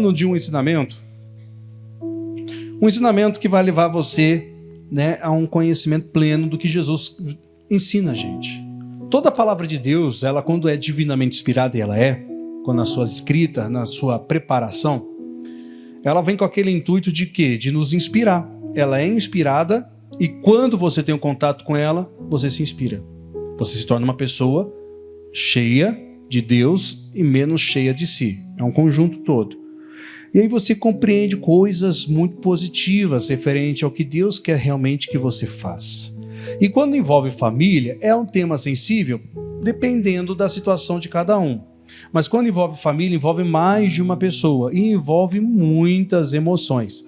falando de um ensinamento que vai levar você, né, a um conhecimento pleno do que Jesus ensina a gente. Toda a palavra de Deus, ela quando é divinamente inspirada, e ela é, quando na sua escrita, na sua preparação, ela vem com aquele intuito de quê? De nos inspirar. Ela é inspirada e quando você tem um contato com ela, você se inspira. Você se torna uma pessoa cheia de Deus e menos cheia de si. É um conjunto todo. E aí você compreende coisas muito positivas referente ao que Deus quer realmente que você faça. E quando envolve família, é um tema sensível, dependendo da situação de cada um. Mas quando envolve família, envolve mais de uma pessoa e envolve muitas emoções.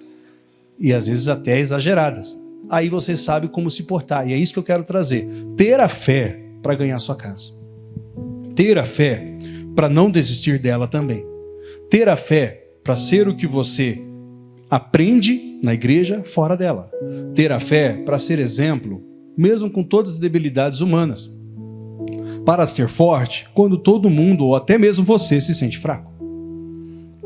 E às vezes até exageradas. Aí você sabe como se portar. E é isso que eu quero trazer. Ter a fé para ganhar sua casa. Ter a fé para não desistir dela também. Ter a fé para ser o que você aprende na igreja fora dela. Ter a fé para ser exemplo, mesmo com todas as debilidades humanas. Para ser forte quando todo mundo, ou até mesmo você, se sente fraco.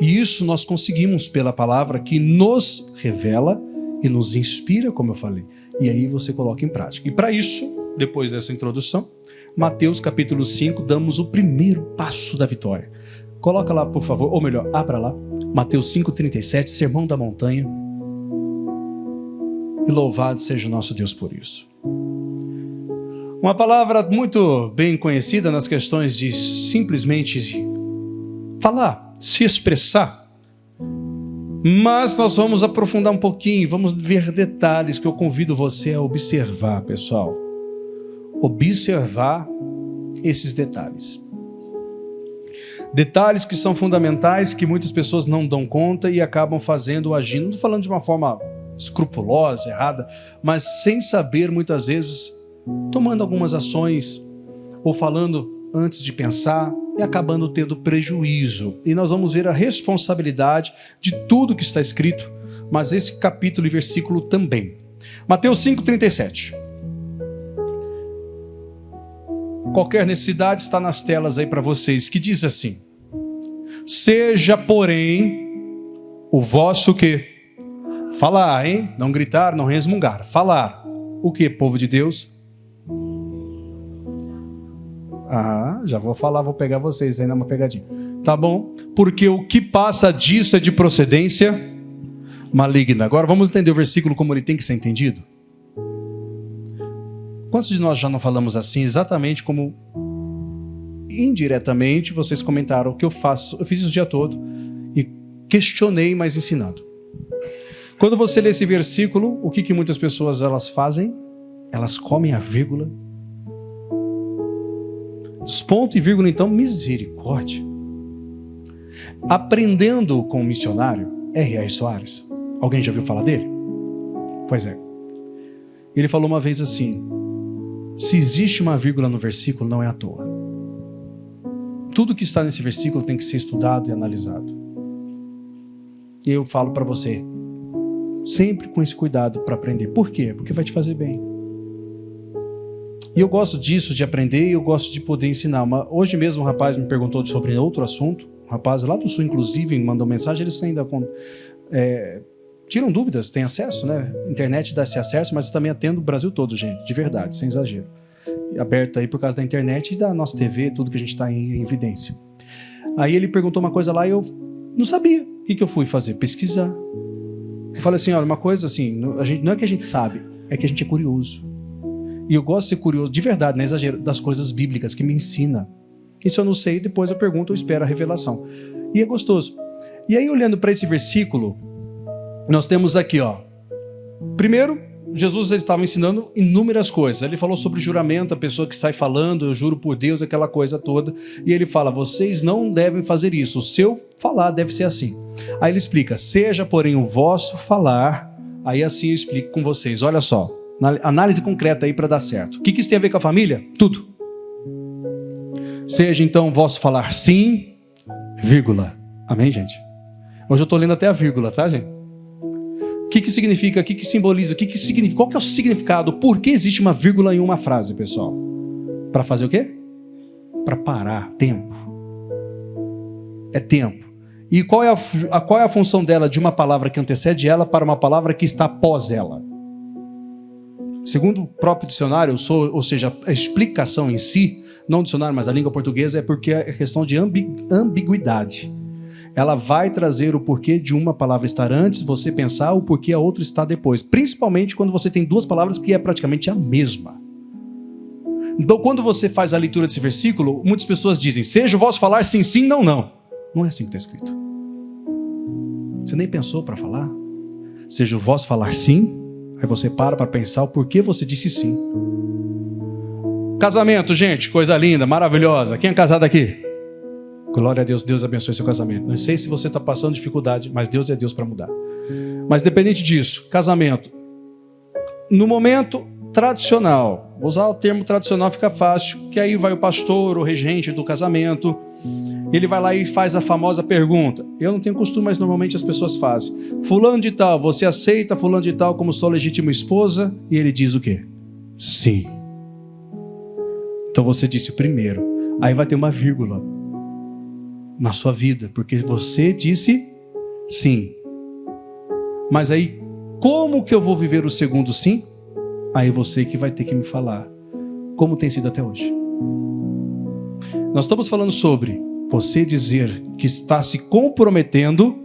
E isso nós conseguimos pela palavra que nos revela e nos inspira, como eu falei. E aí você coloca em prática. E para isso, depois dessa introdução, Mateus capítulo 5, damos o primeiro passo da vitória. Coloca lá, por favor, ou melhor, abra lá, Mateus 5,37, Sermão da Montanha. E louvado seja o nosso Deus por isso. Uma palavra muito bem conhecida nas questões de simplesmente falar, se expressar. Mas nós vamos aprofundar um pouquinho, vamos ver detalhes que eu convido você a observar, pessoal. Observar esses detalhes. Detalhes que são fundamentais, que muitas pessoas não dão conta e acabam fazendo, agindo, não estou falando de uma forma escrupulosa, errada, mas sem saber, muitas vezes, tomando algumas ações ou falando antes de pensar e acabando tendo prejuízo. E nós vamos ver a responsabilidade de tudo que está escrito, mas esse capítulo e versículo também. Mateus 5,37. Qualquer necessidade está nas telas aí para vocês, que diz assim: seja, porém, o vosso quê? Falar, hein? Não gritar, não resmungar. Falar. O que, povo de Deus? Já vou falar, vou pegar vocês aí numa pegadinha. Tá bom? Porque o que passa disso é de procedência maligna. Agora vamos entender o versículo como ele tem que ser entendido? Quantos de nós já não falamos assim, exatamente como indiretamente vocês comentaram o que eu faço? Eu fiz isso o dia todo e questionei, mas ensinando. Quando você lê esse versículo, o que muitas pessoas elas fazem? Elas comem a vírgula. Os pontos e vírgula, então, misericórdia. Aprendendo com o missionário R.R. Soares. Alguém já ouviu falar dele? Pois é. Ele falou uma vez assim: se existe uma vírgula no versículo, não é à toa. Tudo que está nesse versículo tem que ser estudado e analisado. E eu falo para você, sempre com esse cuidado para aprender. Por quê? Porque vai te fazer bem. E eu gosto disso, de aprender, e eu gosto de poder ensinar. Hoje mesmo um rapaz me perguntou sobre outro assunto. Um rapaz lá do Sul, inclusive, me mandou mensagem. Eles ainda tiram dúvidas, têm acesso, né? Internet dá esse acesso, mas eu também atendo o Brasil todo, gente, de verdade, sem exagero. Aberto aí por causa da internet e da nossa TV, tudo que a gente está em evidência. Aí ele perguntou uma coisa lá e eu não sabia. O que eu fui fazer? Pesquisar. Eu falei assim, olha, uma coisa assim, não é que a gente sabe, é que a gente é curioso. E eu gosto de ser curioso, de verdade, não é exagero, das coisas bíblicas que me ensina. E se eu não sei, depois eu pergunto ou espero a revelação. E é gostoso. E aí, olhando para esse versículo, nós temos aqui, ó. Primeiro, Jesus estava ensinando inúmeras coisas. Ele falou sobre juramento, a pessoa que sai falando, eu juro por Deus, aquela coisa toda. E ele fala, vocês não devem fazer isso. O seu falar deve ser assim. Aí ele explica, seja, porém, o vosso falar. Aí assim eu explico com vocês. Olha só. Análise concreta aí para dar certo. O que isso tem a ver com a família? Tudo. Seja então vosso falar sim, vírgula. Amém, gente? Hoje eu estou lendo até a vírgula, tá, gente? O que significa? O que simboliza? Significa? Qual que é o significado? Por que existe uma vírgula em uma frase, pessoal? Para fazer o quê? Para parar. Tempo. É tempo. E qual é a função dela de uma palavra que antecede ela para uma palavra que está após ela? Segundo o próprio dicionário, ou seja, a explicação em si, não o dicionário, mas a língua portuguesa, é porque é questão de ambiguidade. Ela vai trazer o porquê de uma palavra estar antes, você pensar o porquê a outra está depois. Principalmente quando você tem duas palavras que é praticamente a mesma. Então, quando você faz a leitura desse versículo, muitas pessoas dizem, seja o vosso falar sim, sim, não, não. Não é assim que está escrito. Você nem pensou para falar? Seja o vosso falar sim, aí você para pensar o porquê você disse sim. Casamento, gente, coisa linda, maravilhosa. Quem é casado aqui? Glória a Deus, Deus abençoe seu casamento. Não sei se você está passando dificuldade, mas Deus é Deus para mudar. Mas independente disso, casamento. No momento tradicional, vou usar o termo tradicional, fica fácil, que aí vai o pastor, o regente do casamento, ele vai lá e faz a famosa pergunta. Eu não tenho costume, mas normalmente as pessoas fazem. Fulano de tal, você aceita fulano de tal como sua legítima esposa? E ele diz o quê? Sim. Então você disse o primeiro. Aí vai ter uma vírgula na sua vida, porque você disse sim. Mas aí, como que eu vou viver o segundo sim? Aí você que vai ter que me falar. Como tem sido até hoje? Nós estamos falando sobre você dizer que está se comprometendo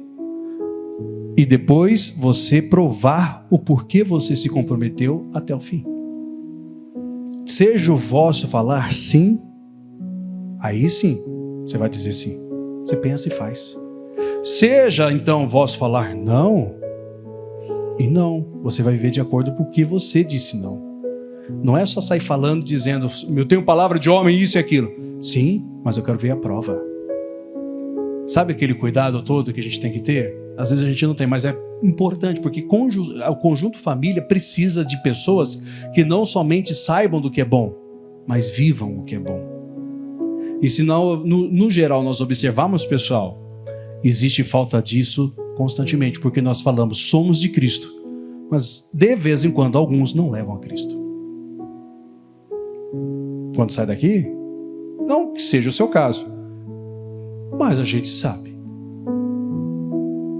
e depois você provar o porquê você se comprometeu até o fim. Seja o vosso falar sim, aí sim, você vai dizer sim. Você pensa e faz. Seja então o vosso falar não, e não, você vai viver de acordo com o que você disse não. Não é só sair falando, dizendo, eu tenho palavra de homem, isso e aquilo. Sim, mas eu quero ver a prova. Sabe aquele cuidado todo que a gente tem que ter? Às vezes a gente não tem, mas é importante, porque o conjunto família precisa de pessoas que não somente saibam do que é bom, mas vivam o que é bom. E se não, no geral nós observarmos, pessoal, existe falta disso constantemente, porque nós falamos, somos de Cristo, mas de vez em quando alguns não levam a Cristo. Quando sai daqui, não que seja o seu caso, mas a gente sabe,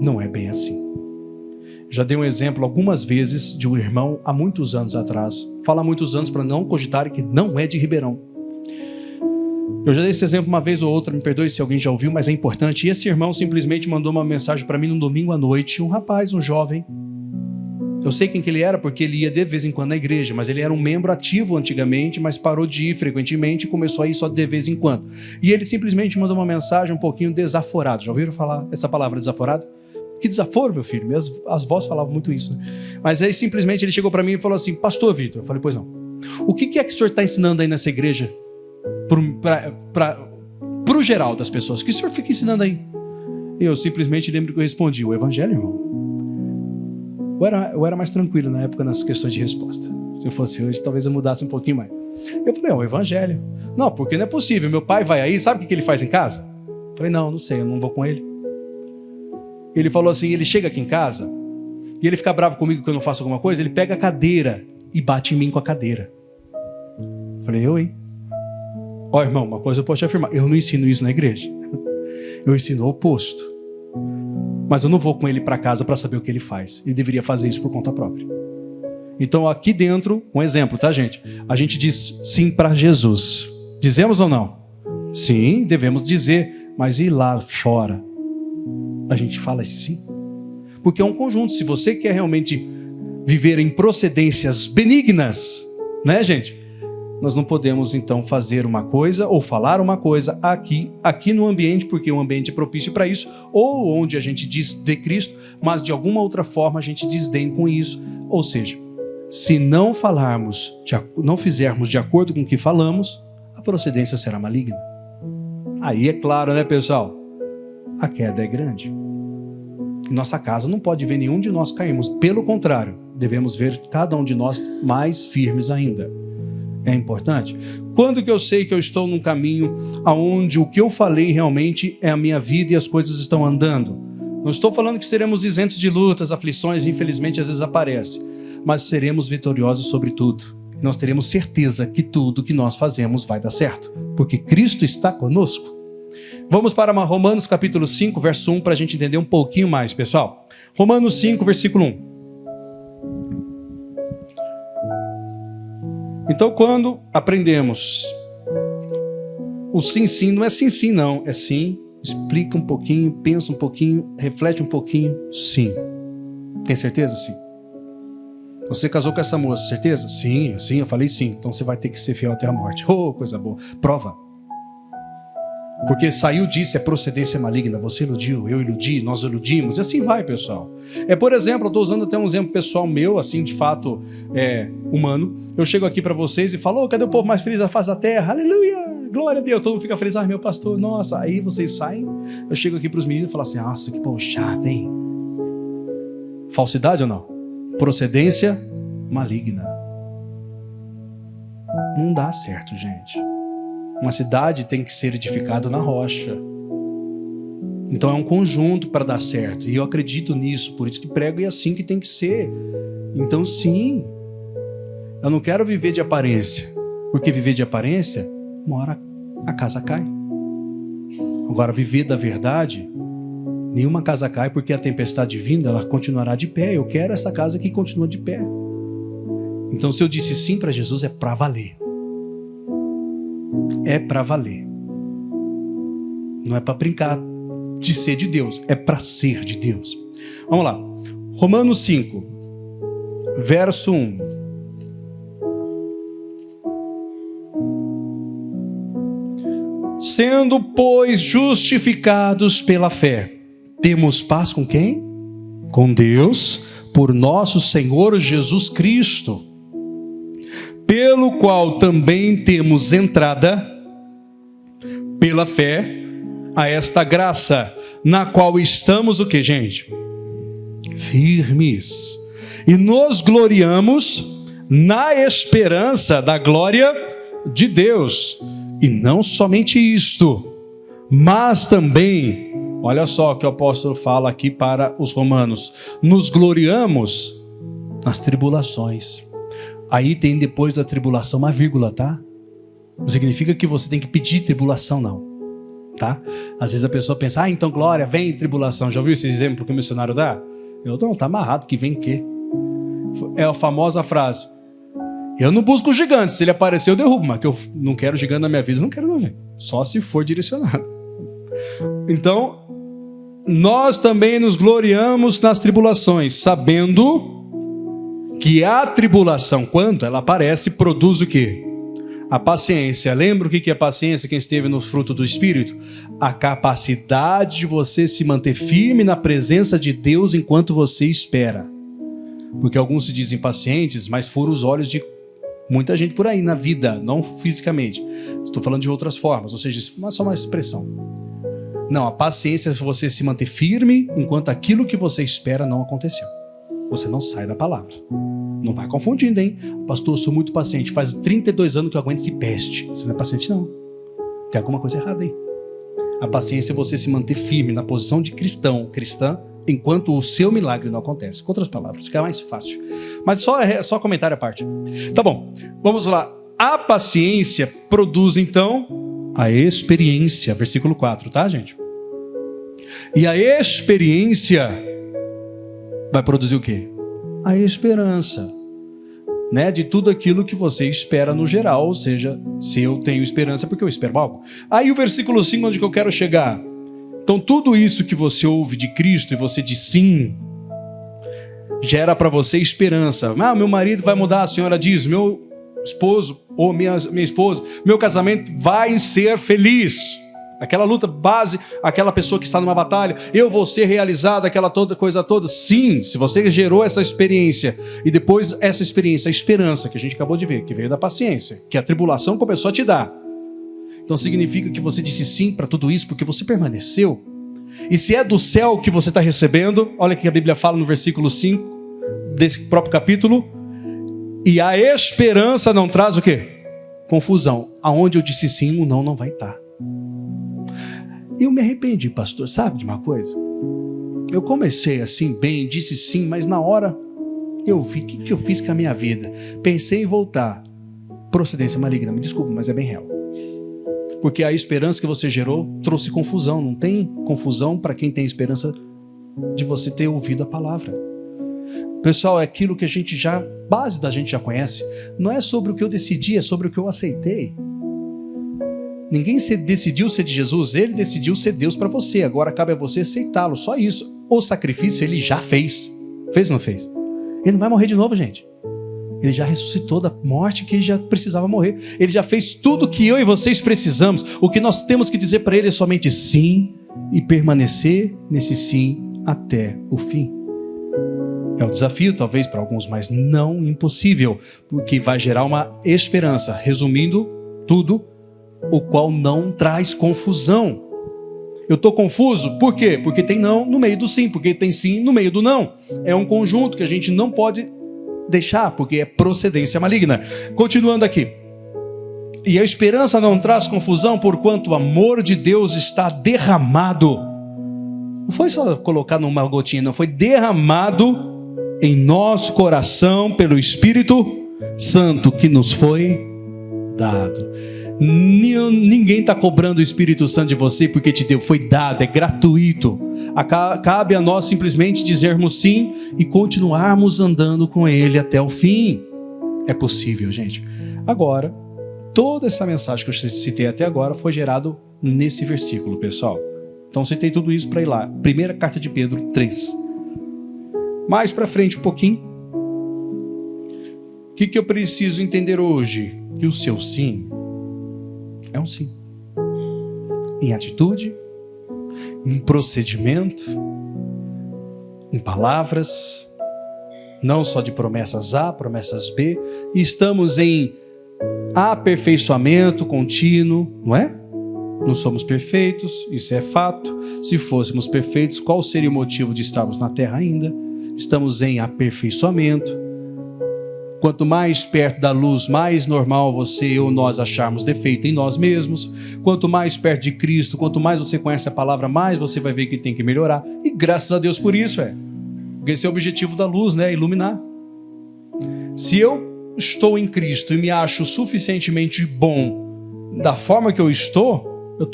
não é bem assim. Já dei um exemplo algumas vezes de um irmão há muitos anos atrás. Falo há muitos anos para não cogitarem que não é de Ribeirão. Eu já dei esse exemplo uma vez ou outra, me perdoe se alguém já ouviu, mas é importante. E esse irmão simplesmente mandou uma mensagem para mim no domingo à noite, um rapaz, um jovem. Eu sei quem que ele era porque ele ia de vez em quando na igreja, mas ele era um membro ativo antigamente, mas parou de ir frequentemente e começou a ir só de vez em quando. E ele simplesmente mandou uma mensagem um pouquinho desaforado. Já ouviram falar essa palavra desaforado? Que desaforo, meu filho. As vozes falavam muito isso, né? Mas aí simplesmente ele chegou para mim e falou assim, pastor Vitor, eu falei, pois não. O que é que o senhor está ensinando aí nessa igreja para o geral das pessoas? O que o senhor fica ensinando aí? E eu simplesmente lembro que eu respondi, o evangelho, irmão. Eu era mais tranquilo na época nas questões de resposta. Se eu fosse hoje, talvez eu mudasse um pouquinho mais. Eu falei, o evangelho. Não, porque não é possível. Meu pai vai aí, sabe o que ele faz em casa? Eu falei, não sei, eu não vou com ele. Ele falou assim, ele chega aqui em casa e ele fica bravo comigo que eu não faço alguma coisa, ele pega a cadeira e bate em mim com a cadeira. Eu falei, hein? Ó, irmão, uma coisa eu posso te afirmar, eu não ensino isso na igreja. Eu ensino o oposto. Mas eu não vou com ele para casa para saber o que ele faz. Ele deveria fazer isso por conta própria. Então aqui dentro, um exemplo, tá, gente? A gente diz sim para Jesus. Dizemos ou não? Sim, devemos dizer. Mas e lá fora? A gente fala esse sim? Porque é um conjunto. Se você quer realmente viver em procedências benignas, né, gente? Nós não podemos, então, fazer uma coisa ou falar uma coisa aqui no ambiente, porque o ambiente é propício para isso, ou onde a gente diz de Cristo, mas de alguma outra forma a gente desdém com isso. Ou seja, se não fizermos de acordo com o que falamos, a procedência será maligna. Aí é claro, né, pessoal? A queda é grande. Em nossa casa não pode ver nenhum de nós cairmos. Pelo contrário, devemos ver cada um de nós mais firmes ainda. É importante. Quando que eu sei que eu estou num caminho onde o que eu falei realmente é a minha vida e as coisas estão andando? Não estou falando que seremos isentos de lutas, aflições, infelizmente às vezes aparece, mas seremos vitoriosos sobre tudo. Nós teremos certeza que tudo que nós fazemos vai dar certo, porque Cristo está conosco. Vamos para Romanos capítulo 5, verso 1, para a gente entender um pouquinho mais, pessoal. Romanos 5, versículo 1. Então, quando aprendemos o sim, sim, não é sim, sim, não. É sim, explica um pouquinho, pensa um pouquinho, reflete um pouquinho, sim. Tem certeza? Sim. Você casou com essa moça, certeza? Sim, eu falei sim. Então você vai ter que ser fiel até a morte. Oh, coisa boa. Prova. Porque saiu disso, é procedência maligna. Você iludiu, eu iludi, nós iludimos. E assim vai, pessoal. Por exemplo, eu estou usando até um exemplo pessoal meu, assim, de fato, humano. Eu chego aqui para vocês e falo, cadê o povo mais feliz da face da terra? Aleluia, glória a Deus. Todo mundo fica feliz, meu pastor, nossa. Aí vocês saem, eu chego aqui para os meninos e falo assim, nossa, que povo chato, hein? Falsidade ou não? Procedência maligna. Não dá certo, gente. Uma cidade tem que ser edificada na rocha. Então é um conjunto para dar certo. E eu acredito nisso, por isso que prego e é assim que tem que ser. Então sim, eu não quero viver de aparência. Porque viver de aparência, uma hora a casa cai. Agora viver da verdade, nenhuma casa cai, porque a tempestade vindo, ela continuará de pé. Eu quero essa casa que continua de pé. Então se eu disse sim para Jesus, é para valer. É para valer. Não é para brincar de ser de Deus, é para ser de Deus. Vamos lá. Romanos 5, verso 1. Sendo, pois, justificados pela fé, temos paz com quem? Com Deus, por nosso Senhor Jesus Cristo, pelo qual também temos entrada pela fé a esta graça, na qual estamos o que, gente? Firmes. E nos gloriamos na esperança da glória de Deus. E não somente isto, mas também, olha só o que o apóstolo fala aqui para os romanos, nos gloriamos nas tribulações. Aí tem depois da tribulação uma vírgula, tá? Não significa que você tem que pedir tribulação, não. Tá? Às vezes a pessoa pensa, então glória, vem tribulação. Já ouviu esse exemplo que o missionário dá? Não, tá amarrado, que vem quê? É a famosa frase, eu não busco o gigante, se ele aparecer eu derrubo, mas que eu não quero gigante na minha vida, não quero não, gente. Só se for direcionado. Então, nós também nos gloriamos nas tribulações, sabendo que a tribulação, quando ela aparece, produz o quê? A paciência. Lembra o que é paciência? Quem esteve no fruto do Espírito? A capacidade de você se manter firme na presença de Deus enquanto você espera. Porque alguns se dizem pacientes, mas foram os olhos de muita gente por aí na vida, não fisicamente. Estou falando de outras formas, ou seja, é só uma expressão. Não, a paciência é você se manter firme enquanto aquilo que você espera não aconteceu. Você não sai da palavra. Não vai confundindo, hein? Pastor, eu sou muito paciente. Faz 32 anos que eu aguento esse peste. Você não é paciente, não. Tem alguma coisa errada aí. A paciência é você se manter firme na posição de cristã, enquanto o seu milagre não acontece. Com outras palavras, fica mais fácil. Mas só comentário à parte. Tá bom, vamos lá. A paciência produz, então, a experiência. Versículo 4, tá, gente? E a experiência vai produzir o quê? A esperança, né? De tudo aquilo que você espera no geral, ou seja, se eu tenho esperança porque eu espero algo. Aí o versículo 5, onde que eu quero chegar? Então tudo isso que você ouve de Cristo e você diz sim, gera para você esperança. Meu marido vai mudar, a senhora diz, meu esposo ou minha esposa, meu casamento vai ser feliz. Aquela luta base, aquela pessoa que está numa batalha, eu vou ser realizado, aquela coisa toda. Sim, se você gerou essa experiência, e depois essa experiência, a esperança, que a gente acabou de ver, que veio da paciência, que a tribulação começou a te dar. Então significa que você disse sim para tudo isso, porque você permaneceu. E se é do céu que você está recebendo, olha o que a Bíblia fala no versículo 5, desse próprio capítulo, e a esperança não traz o quê? Confusão. Aonde eu disse sim, o não vai estar. Eu me arrependi, pastor, sabe de uma coisa? Eu comecei assim bem, disse sim, mas na hora eu vi o que eu fiz com a minha vida. Pensei em voltar. Procedência maligna, me desculpa, mas é bem real. Porque a esperança que você gerou trouxe confusão. Não tem confusão para quem tem esperança de você ter ouvido a palavra. Pessoal, é aquilo que a gente já, base da gente já conhece. Não é sobre o que eu decidi, é sobre o que eu aceitei. Ninguém decidiu ser de Jesus, ele decidiu ser Deus para você. Agora cabe a você aceitá-lo, só isso. O sacrifício ele já fez. Fez ou não fez? Ele não vai morrer de novo, gente. Ele já ressuscitou da morte que ele já precisava morrer. Ele já fez tudo que eu e vocês precisamos. O que nós temos que dizer para ele é somente sim e permanecer nesse sim até o fim. É um desafio, talvez, para alguns, mas não impossível, porque vai gerar uma esperança. Resumindo tudo, o qual não traz confusão. Eu estou confuso, por quê? Porque tem não no meio do sim, porque tem sim no meio do não. É um conjunto que a gente não pode deixar, porque é procedência maligna. Continuando aqui. E a esperança não traz confusão, porquanto o amor de Deus está derramado. Não foi só colocar numa gotinha, não. Foi derramado em nosso coração pelo Espírito Santo que nos foi dado. Ninguém está cobrando o Espírito Santo de você porque te deu, foi dado, é gratuito. Cabe a nós simplesmente dizermos sim e continuarmos andando com Ele até o fim. É possível, gente. Agora, toda essa mensagem que eu citei até agora foi gerado nesse versículo, pessoal. Então citei tudo isso para ir lá. Primeira carta de Pedro 3. Mais para frente um pouquinho. O que eu preciso entender hoje? Que o seu sim é um sim. Em atitude, em procedimento, em palavras, não só de promessas A, promessas B. E estamos em aperfeiçoamento contínuo, não é? Não somos perfeitos, isso é fato. Se fôssemos perfeitos, qual seria o motivo de estarmos na terra ainda? Estamos em aperfeiçoamento. Quanto mais perto da luz, mais normal você ou nós acharmos defeito em nós mesmos. Quanto mais perto de Cristo, quanto mais você conhece a palavra, mais você vai ver que tem que melhorar. E graças a Deus por isso, Porque esse é o objetivo da luz, né? Iluminar. Se eu estou em Cristo e me acho suficientemente bom da forma que eu estou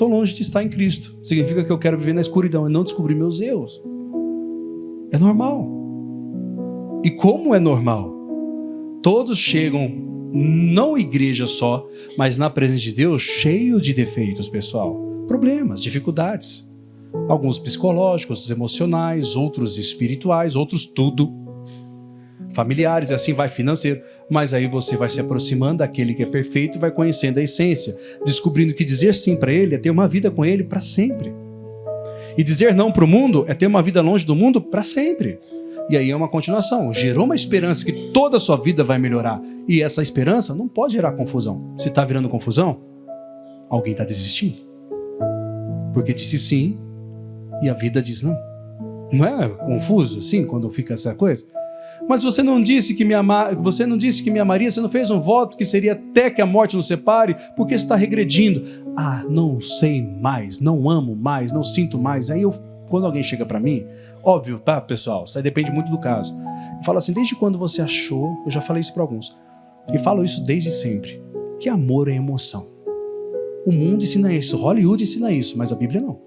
longe de estar em Cristo. Significa que eu quero viver na escuridão e não descobrir meus erros. É normal. E como é normal? Todos chegam, não igreja só, mas na presença de Deus, cheio de defeitos, pessoal. Problemas, dificuldades. Alguns psicológicos, emocionais, outros espirituais, outros tudo. Familiares, assim vai financeiro. Mas aí você vai se aproximando daquele que é perfeito e vai conhecendo a essência, descobrindo que dizer sim para ele é ter uma vida com ele para sempre. E dizer não para o mundo é ter uma vida longe do mundo para sempre. E aí é uma continuação. Gerou uma esperança que toda a sua vida vai melhorar. E essa esperança não pode gerar confusão. Se está virando confusão, alguém está desistindo. Porque disse sim e a vida diz não. Não é confuso assim quando fica essa coisa? Mas você não disse que me amaria, você não fez um voto que seria até que a morte nos separe, porque você está regredindo. Ah, não sei mais, não amo mais, não sinto mais. Aí quando alguém chega para mim, óbvio, tá, pessoal, isso aí depende muito do caso. Eu falo assim, desde quando você achou, eu já falei isso para alguns, e falo isso desde sempre, que amor é emoção. O mundo ensina isso, Hollywood ensina isso, mas a Bíblia não.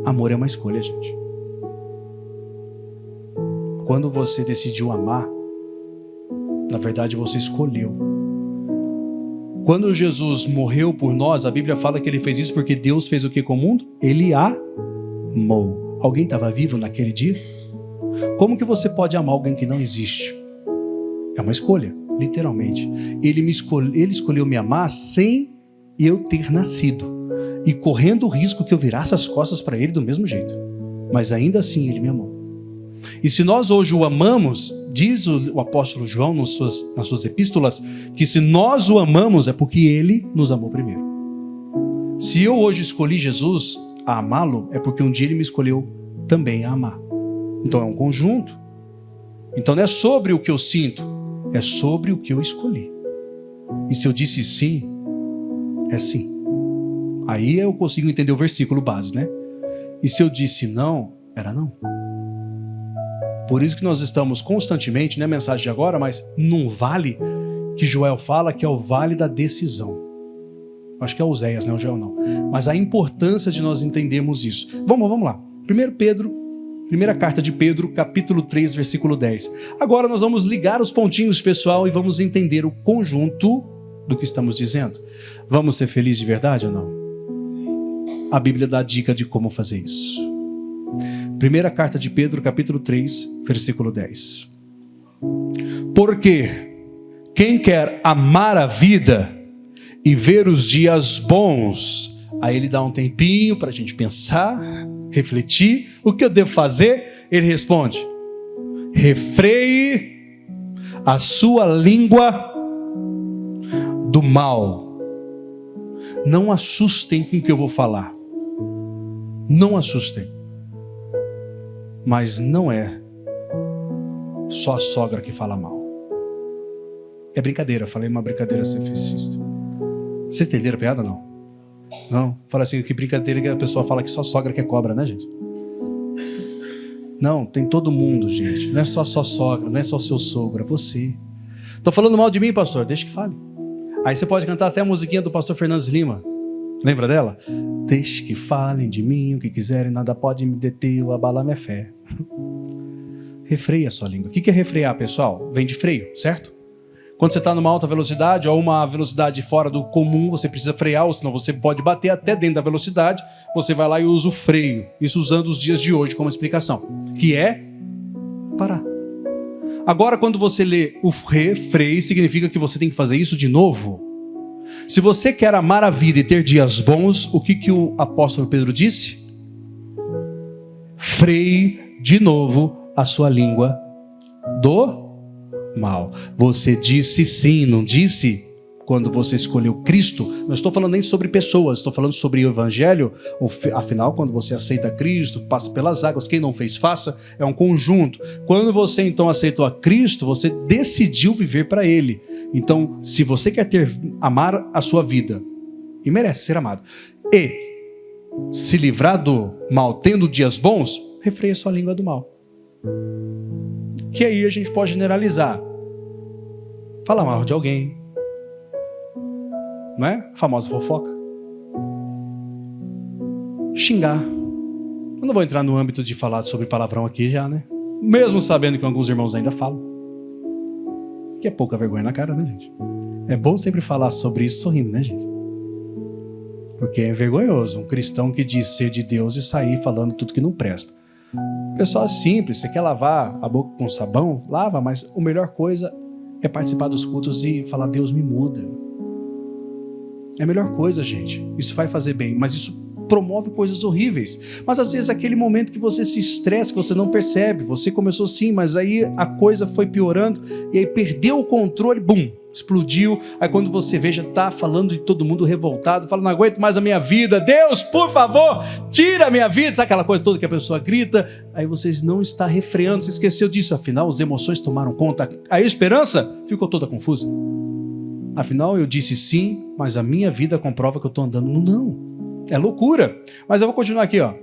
Amor é uma escolha, gente. Quando você decidiu amar, na verdade você escolheu. Quando Jesus morreu por nós, a Bíblia fala que ele fez isso porque Deus fez o que com o mundo? Ele amou. Alguém estava vivo naquele dia? Como que você pode amar alguém que não existe? É uma escolha, literalmente. Ele escolheu me amar sem eu ter nascido. E correndo o risco que eu virasse as costas para ele do mesmo jeito. Mas ainda assim ele me amou. E se nós hoje o amamos, diz o apóstolo João nas suas epístolas, que se nós o amamos é porque ele nos amou primeiro. Se eu hoje escolhi Jesus a amá-lo, é porque um dia ele me escolheu também a amar. Então é um conjunto. Então não é sobre o que eu sinto, é sobre o que eu escolhi. E se eu disse sim, é sim. Aí eu consigo entender o versículo base, né? E se eu disse não, era não. Por isso que nós estamos constantemente, não é mensagem de agora, mas num vale que Joel fala que é o vale da decisão. Acho que é Oséias, né? O Joel não. Mas a importância de nós entendermos isso. Vamos lá. Primeira carta de Pedro, capítulo 3, versículo 10. Agora nós vamos ligar os pontinhos, pessoal, e vamos entender o conjunto do que estamos dizendo. Vamos ser felizes de verdade ou não? A Bíblia dá a dica de como fazer isso. Primeira carta de Pedro, capítulo 3, versículo 10. Porque quem quer amar a vida e ver os dias bons, aí ele dá um tempinho para a gente pensar, refletir, o que eu devo fazer? Ele responde: refreie a sua língua do mal. Não assustem com o que eu vou falar. Não assustem. Mas não é só a sogra que fala mal. É brincadeira, eu falei uma brincadeira sofista. Vocês entenderam a piada ou não? Não? Fala assim, que brincadeira que a pessoa fala que só sogra que é cobra, né, gente? Não, tem todo mundo, gente. Não é só sogra, não é só seu sogro, é você. Tô falando mal de mim, pastor? Deixa que fale. Aí você pode cantar até a musiquinha do pastor Fernandes Lima. Lembra dela? Deixe que falem de mim o que quiserem, nada pode me deter ou abalar minha fé. Refreia a sua língua. O que é refrear, pessoal? Vem de freio, certo? Quando você está numa alta velocidade ou uma velocidade fora do comum, você precisa frear, ou senão você pode bater até dentro da velocidade. Você vai lá e usa o freio. Isso usando os dias de hoje como explicação. Que é parar. Agora, quando você lê o refreio, significa que você tem que fazer isso de novo. Se você quer amar a vida e ter dias bons, o que o apóstolo Pedro disse? Freie de novo a sua língua do mal. Você disse sim, não disse? Quando você escolheu Cristo, não estou falando nem sobre pessoas, estou falando sobre o Evangelho. Afinal, quando você aceita Cristo, passa pelas águas, quem não fez, faça, é um conjunto. Quando você então aceitou a Cristo, você decidiu viver para Ele. Então, se você quer amar a sua vida, e merece ser amado, e se livrar do mal, tendo dias bons, refreia sua língua do mal. Que aí a gente pode generalizar. Falar mal de alguém, não é? A famosa fofoca. Xingar. Eu não vou entrar no âmbito de falar sobre palavrão aqui já, né? Mesmo sabendo que alguns irmãos ainda falam. Que é pouca vergonha na cara, né, gente? É bom sempre falar sobre isso sorrindo, né, gente? Porque é vergonhoso um cristão que diz ser de Deus e sair falando tudo que não presta. O pessoal é simples, você quer lavar a boca com sabão? Lava, mas a melhor coisa é participar dos cultos e falar: Deus me muda. É a melhor coisa, gente. Isso vai fazer bem, mas isso promove coisas horríveis. Mas às vezes aquele momento que você se estressa, que você não percebe, você começou sim, mas aí a coisa foi piorando e aí perdeu o controle, bum, explodiu. Aí quando você vê, já está falando de todo mundo revoltado, fala: não aguento mais a minha vida, Deus, por favor, tira a minha vida, sabe aquela coisa toda que a pessoa grita? Aí vocês não estão refreando, você esqueceu disso, afinal as emoções tomaram conta, a esperança ficou toda confusa. Afinal eu disse sim, mas a minha vida comprova que eu estou andando no não. É loucura. Mas eu vou continuar aqui, ó.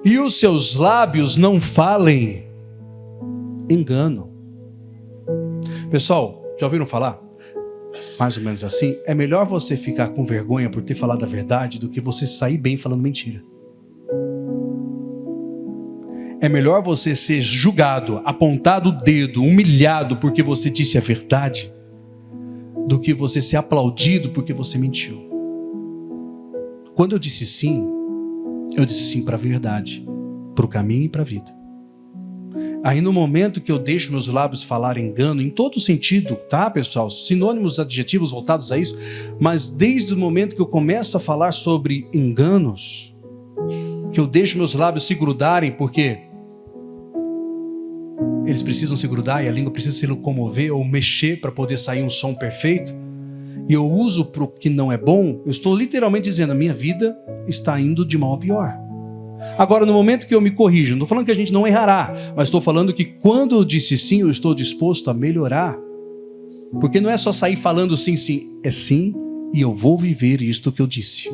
E os seus lábios não falem engano. Pessoal, já ouviram falar? Mais ou menos assim, é melhor você ficar com vergonha por ter falado a verdade do que você sair bem falando mentira. É melhor você ser julgado, apontado o dedo, humilhado porque você disse a verdade, do que você ser aplaudido porque você mentiu. Quando eu disse sim para a verdade, para o caminho e para a vida. Aí no momento que eu deixo meus lábios falar engano, em todo sentido, tá, pessoal? Sinônimos, adjetivos voltados a isso, mas desde o momento que eu começo a falar sobre enganos, que eu deixo meus lábios se grudarem, porque eles precisam se grudar e a língua precisa se locomover ou mexer para poder sair um som perfeito, e eu uso para o que não é bom, eu estou literalmente dizendo: a minha vida está indo de mal a pior. Agora, no momento que eu me corrijo, não estou falando que a gente não errará, mas estou falando que quando eu disse sim, eu estou disposto a melhorar. Porque não é só sair falando sim, sim, é sim, e eu vou viver isto que eu disse.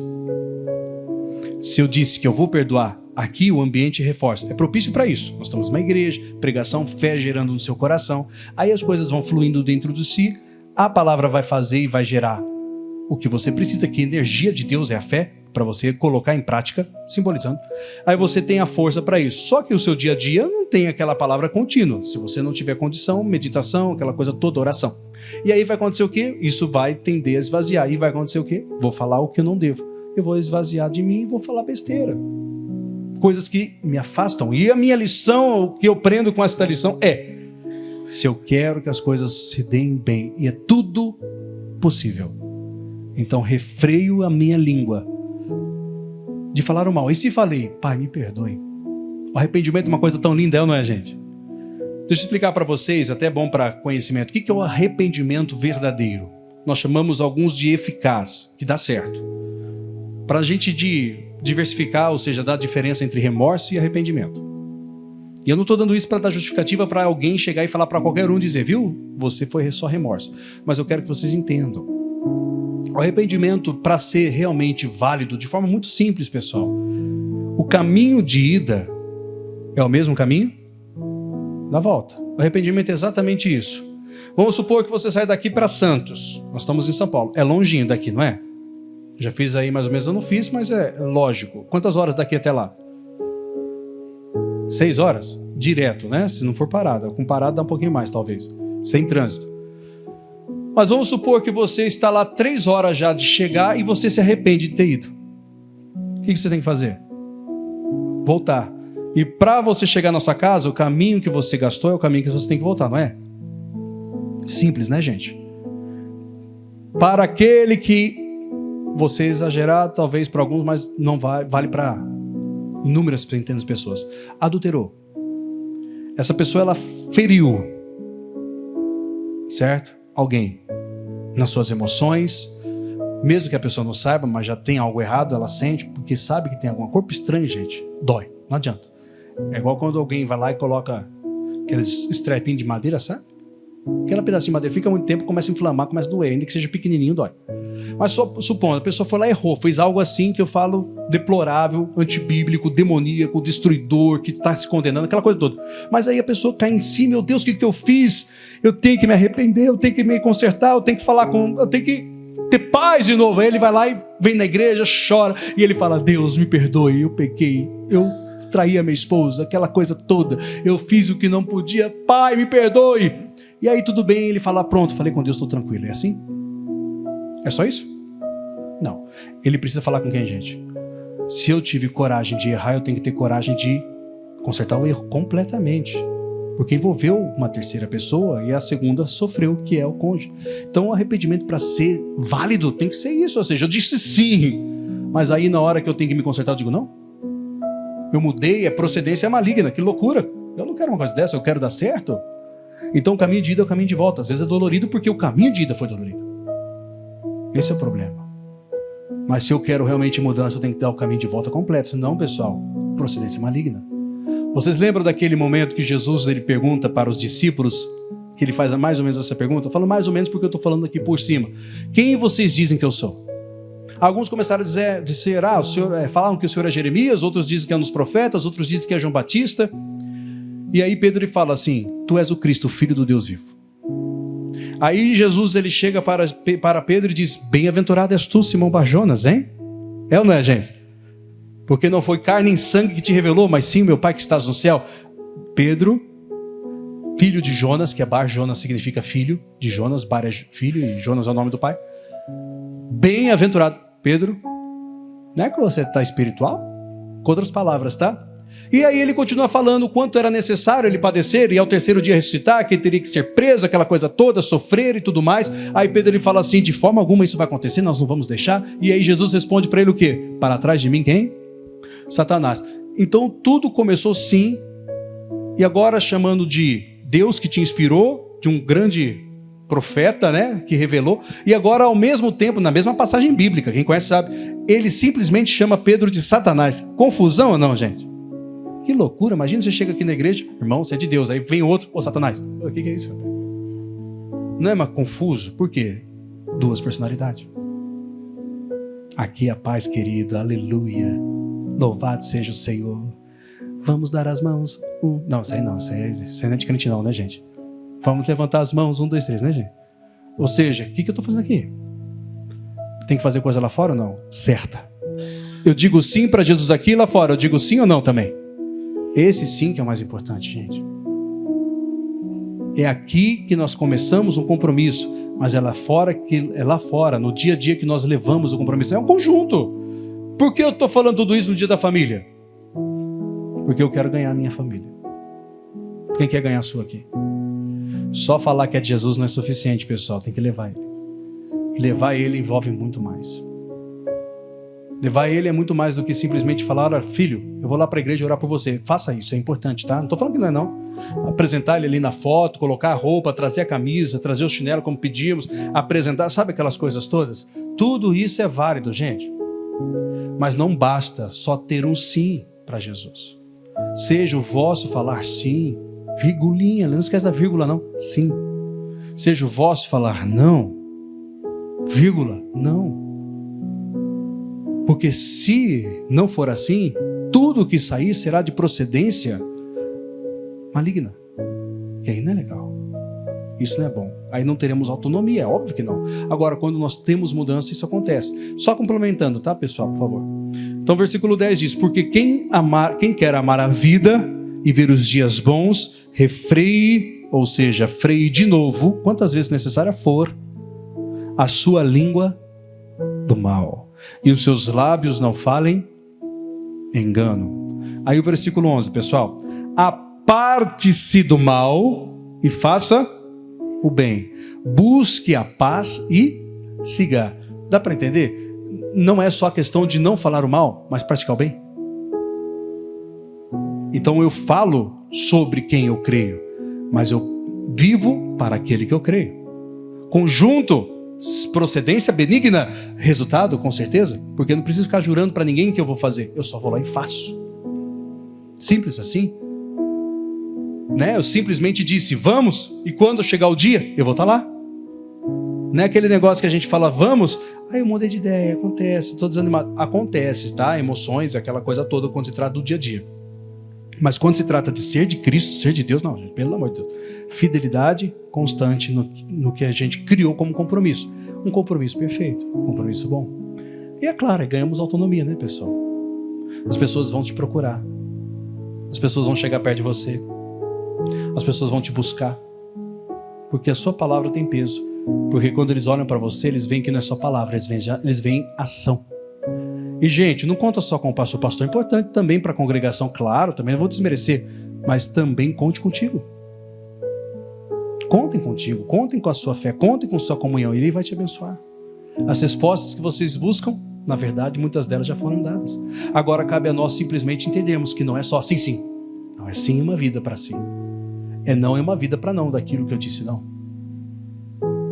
Se eu disse que eu vou perdoar, aqui o ambiente reforça, é propício para isso. Nós estamos numa igreja, pregação, fé gerando no seu coração, aí as coisas vão fluindo dentro de si, a palavra vai fazer e vai gerar o que você precisa, que a energia de Deus é a fé, para você colocar em prática, simbolizando. Aí você tem a força para isso. Só que o seu dia a dia não tem aquela palavra contínua. Se você não tiver condição, meditação, aquela coisa toda, oração. E aí vai acontecer o quê? Isso vai tender a esvaziar. E vai acontecer o quê? Vou falar o que eu não devo. Eu vou esvaziar de mim e vou falar besteira. Coisas que me afastam. E a minha lição, o que eu prendo com essa lição é: se eu quero que as coisas se deem bem, e é tudo possível, então refreio a minha língua de falar o mal. E se falei, Pai, me perdoe. O arrependimento é uma coisa tão linda, não é, gente? Deixa eu explicar para vocês, até bom para conhecimento, o que é o arrependimento verdadeiro. Nós chamamos alguns de eficaz, que dá certo. Para a gente diversificar, ou seja, dar a diferença entre remorso e arrependimento. E eu não estou dando isso para dar justificativa para alguém chegar e falar para qualquer um, dizer, viu, você foi só remorso. Mas eu quero que vocês entendam. O arrependimento, para ser realmente válido, de forma muito simples, pessoal, o caminho de ida é o mesmo caminho da volta. O arrependimento é exatamente isso. Vamos supor que você sai daqui para Santos. Nós estamos em São Paulo. É longinho daqui, não é? Já fiz aí mais ou menos, eu não fiz, mas é lógico. Quantas horas daqui até lá? 6 horas? Direto, né? Se não for parada. Com parada dá um pouquinho mais, talvez. Sem trânsito. Mas vamos supor que você está lá 3 horas já de chegar e você se arrepende de ter ido. O que você tem que fazer? Voltar. E para você chegar na sua casa, o caminho que você gastou é o caminho que você tem que voltar, não é? Simples, né, gente? Para aquele que você exagerar, talvez para alguns, mas não vale para inúmeras centenas de pessoas. Adulterou. Essa pessoa, ela feriu, certo? Alguém. Nas suas emoções, mesmo que a pessoa não saiba, mas já tem algo errado, ela sente, porque sabe que tem algum corpo estranho, gente. Dói, não adianta. É igual quando alguém vai lá e coloca aqueles strapinhos de madeira, sabe? Aquela pedacinho de madeira fica muito tempo, começa a inflamar, começa a doer, ainda que seja pequenininho, dói. Mas só supondo, a pessoa foi lá e errou, fez algo assim que eu falo deplorável, antibíblico, demoníaco, destruidor, que está se condenando, aquela coisa toda. Mas aí a pessoa cai em si, meu Deus, o que eu fiz? Eu tenho que me arrepender, eu tenho que me consertar, eu tenho que falar eu tenho que ter paz de novo. Aí ele vai lá e vem na igreja, chora, e ele fala, Deus, me perdoe, eu pequei, eu traí a minha esposa, aquela coisa toda, eu fiz o que não podia, Pai, me perdoe. E aí tudo bem, ele fala, pronto, falei com Deus, estou tranquilo. É assim? É só isso? Não. Ele precisa falar com quem, gente? Se eu tive coragem de errar, eu tenho que ter coragem de consertar o erro completamente. Porque envolveu uma terceira pessoa e a segunda sofreu, que é o cônjuge. Então o arrependimento, para ser válido, tem que ser isso. Ou seja, eu disse sim, mas aí na hora que eu tenho que me consertar, eu digo não. Eu mudei, a procedência é maligna, que loucura. Eu não quero uma coisa dessa, eu quero dar certo. Então o caminho de ida é o caminho de volta. Às vezes é dolorido porque o caminho de ida foi dolorido. Esse é o problema. Mas se eu quero realmente mudança, eu tenho que dar o caminho de volta completo. Senão, pessoal, procedência maligna. Vocês lembram daquele momento que Jesus ele pergunta para os discípulos, que ele faz mais ou menos essa pergunta? Eu falo mais ou menos porque eu estou falando aqui por cima. Quem vocês dizem que eu sou? Alguns começaram a dizer o senhor, falaram que o senhor é Jeremias, outros dizem que é um dos profetas, outros dizem que é João Batista. E aí Pedro ele fala assim, tu és o Cristo, o Filho do Deus vivo. Aí Jesus ele chega para Pedro e diz, bem-aventurado és tu, Simão Bar-Jonas, hein? É ou não é, gente? Porque não foi carne nem sangue que te revelou, mas sim meu Pai que estás no céu. Pedro, filho de Jonas, que é Bar-Jonas significa filho de Jonas, Bar é filho e Jonas é o nome do pai. Bem-aventurado, Pedro. Não é que você está espiritual? Com outras palavras, tá? E aí ele continua falando o quanto era necessário ele padecer e ao terceiro dia ressuscitar, que ele teria que ser preso, aquela coisa toda, sofrer e tudo mais. Aí Pedro ele fala assim, de forma alguma isso vai acontecer, nós não vamos deixar. E aí Jesus responde para ele o quê? Para trás de mim quem? Satanás. Então tudo começou sim, e agora chamando de Deus que te inspirou, de um grande profeta, né, que revelou, e agora ao mesmo tempo, na mesma passagem bíblica, quem conhece sabe, ele simplesmente chama Pedro de Satanás. Confusão ou não, gente? Que loucura, imagina você chega aqui na igreja, irmão, você é de Deus, aí vem outro, Satanás. O que é isso? Não é mais confuso? Por quê? Duas personalidades. Aqui a paz, querido, aleluia, louvado seja o Senhor. Vamos dar as mãos. Não, isso aí não, isso aí não é de crente não, né, gente? Vamos levantar as mãos, 1, 2, 3, né, gente? Ou seja, o que eu estou fazendo aqui? Tem que fazer coisa lá fora ou não? Certa. Eu digo sim para Jesus aqui e lá fora. Eu digo sim ou não também? Esse sim que é o mais importante, gente. É aqui que nós começamos um compromisso, mas é lá fora, no dia a dia que nós levamos o compromisso. É um conjunto. Por que eu estou falando tudo isso no dia da família? Porque eu quero ganhar a minha família. Quem quer ganhar a sua aqui? Só falar que é de Jesus não é suficiente, pessoal. Tem que levar ele. E levar ele envolve muito mais. Levar ele é muito mais do que simplesmente falar: olha, filho, eu vou lá para a igreja orar por você. Faça isso, é importante, tá? Não estou falando que não é não. Apresentar ele ali na foto, colocar a roupa, trazer a camisa, trazer o chinelo como pedimos, apresentar, sabe aquelas coisas todas? Tudo isso é válido, gente. Mas não basta só ter um sim para Jesus. Seja o vosso falar sim, virgulinha, não esquece da vírgula não, sim. Seja o vosso falar não, vírgula, não. Porque se não for assim, tudo que sair será de procedência maligna. E aí não é legal. Isso não é bom. Aí não teremos autonomia, é óbvio que não. Agora, quando nós temos mudança, isso acontece. Só complementando, tá, pessoal, por favor? Então, versículo 10 diz: porque quem quer amar a vida e ver os dias bons, refreie, ou seja, freie de novo, quantas vezes necessária for, a sua língua do mal. E os seus lábios não falem engano. Aí o versículo 11, pessoal. Aparte-se do mal e faça o bem. Busque a paz e siga. Dá para entender? Não é só a questão de não falar o mal, mas praticar o bem. Então eu falo sobre quem eu creio, mas eu vivo para aquele que eu creio. Conjunto, procedência benigna, resultado com certeza, porque eu não preciso ficar jurando para ninguém que eu vou fazer, eu só vou lá e faço. Simples assim, né? Eu simplesmente disse vamos, e quando chegar o dia eu vou estar lá. Não é aquele negócio que a gente fala vamos, aí eu mudei de ideia, acontece, estou desanimado. Acontece, tá? Emoções, aquela coisa toda quando se trata do dia a dia. Mas quando se trata de ser de Cristo, ser de Deus, não, gente, pelo amor de Deus. Fidelidade constante no que a gente criou como compromisso. Um compromisso perfeito, um compromisso bom. E é claro, ganhamos autonomia, né, pessoal? As pessoas vão te procurar. As pessoas vão chegar perto de você. As pessoas vão te buscar. Porque a sua palavra tem peso. Porque quando eles olham para você, eles veem que não é só palavra, eles veem ação. E, gente, não conta só com o pastor. O pastor é importante também para a congregação, claro, também não vou desmerecer, mas também conte contigo. Contem contigo, contem com a sua fé, contem com a sua comunhão, e Ele vai te abençoar. As respostas que vocês buscam, na verdade, muitas delas já foram dadas. Agora cabe a nós simplesmente entendermos que não é só sim, sim. Não é sim uma vida para sim. É não é uma vida para não, daquilo que eu disse não.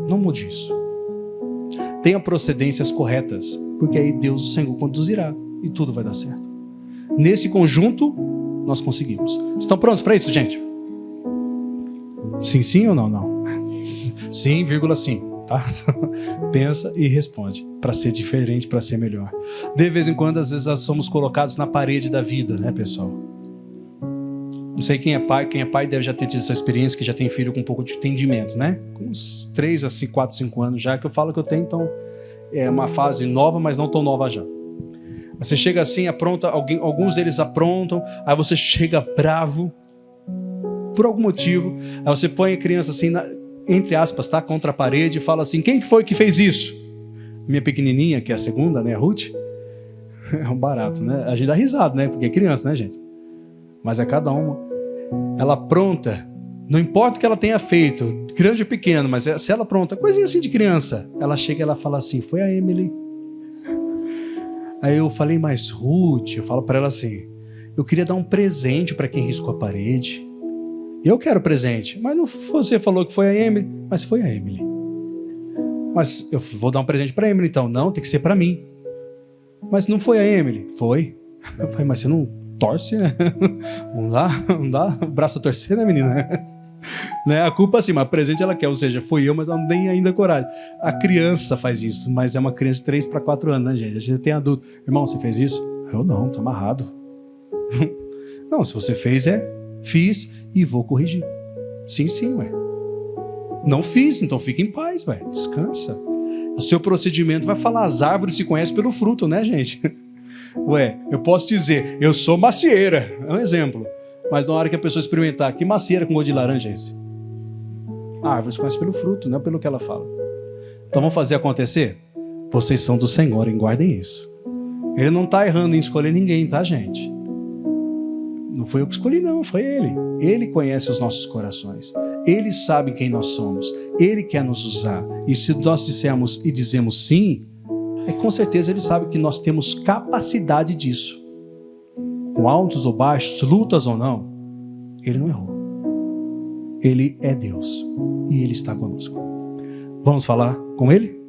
Não mude isso. Tenha procedências corretas, porque aí Deus, o Senhor, conduzirá e tudo vai dar certo. Nesse conjunto, nós conseguimos. Estão prontos para isso, gente? Sim, sim ou não? Não. Sim, vírgula sim, tá? Pensa e responde, para ser diferente, para ser melhor. De vez em quando, às vezes, nós somos colocados na parede da vida, né, pessoal? Não sei quem é pai deve já ter tido essa experiência, que já tem filho com um pouco de entendimento, né? Com uns 3 a 4, 5 anos já, que eu falo que eu tenho, então é uma fase nova, mas não tão nova já. Você chega assim, apronta, alguns deles aprontam, aí você chega bravo, por algum motivo, aí você põe a criança assim, entre aspas, tá? Contra a parede e fala assim, quem que foi que fez isso? Minha pequenininha, que é a segunda, né, a Ruth, é um barato, né? A gente dá risada, né? Porque é criança, né, gente? Mas é cada uma. Ela pronta, não importa o que ela tenha feito, grande ou pequeno, mas se ela pronta, coisinha assim de criança, ela chega e ela fala assim, foi a Emily. Aí eu falei, mas Ruth, eu falo para ela assim, eu queria dar um presente para quem riscou a parede. Eu quero presente, mas não, você falou que foi a Emily, mas foi a Emily. Mas eu vou dar um presente para a Emily então. Não, tem que ser para mim. Mas não foi a Emily? Foi. Eu falei, mas você não torce, né? Não dá o braço a torcer, né, menina? Né? A culpa assim, mas presente ela quer, ou seja, foi eu, mas ela não tem ainda coragem. A criança faz isso, mas é uma criança de 3 para 4 anos, né, gente? A gente tem adulto. Irmão, você fez isso? Eu não, tô amarrado. Não, se você fez, fiz e vou corrigir. Sim, ué. Não fiz, então fica em paz, ué. Descansa. O seu procedimento vai falar, as árvores se conhecem pelo fruto, né, gente? Ué, eu posso dizer, eu sou macieira, é um exemplo. Mas na hora que a pessoa experimentar, que macieira com gosto de laranja é esse? A árvore se conhece pelo fruto, não é pelo que ela fala. Então vamos fazer acontecer? Vocês são do Senhor, hein? Guardem isso. Ele não está errando em escolher ninguém, tá, gente? Não foi eu que escolhi, não, foi Ele. Ele conhece os nossos corações. Ele sabe quem nós somos. Ele quer nos usar. E se nós dissermos e dizemos sim, com certeza Ele sabe que nós temos capacidade disso. Com altos ou baixos, lutas ou não, Ele não errou. Ele é Deus. E Ele está conosco. Vamos falar com Ele?